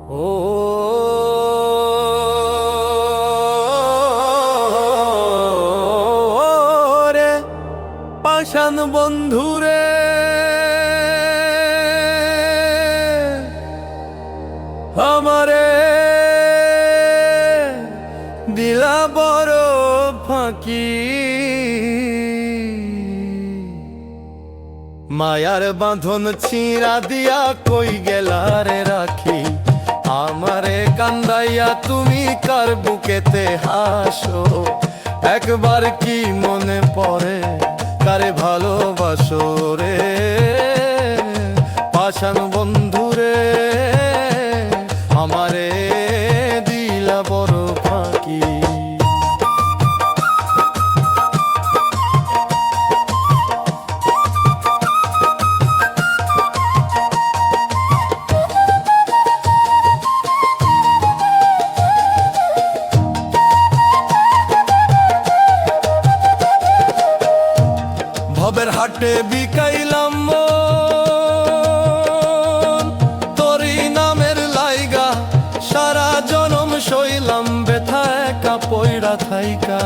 ও রে পাষাণ বন্ধুরে, আমারে দিলা বড় ফাঁকি। মায়ার বাঁধন ছিঁড়া দিয়া কই গেলা রে রাখি, আমারে কান্দাইয়া তুমি কার বুকেতে হাসো। একবার কি মনে পড়ে কারে ভালোবাসো রে পাষাণ বন্ধুরে, আমারে দিলা বড় ফাঁকি। ভবের হাটে বিকাইলাম মন তোরি নামের লাইগা, সারা জনম সইলাম ব্যথা একা পইরা থাইকা।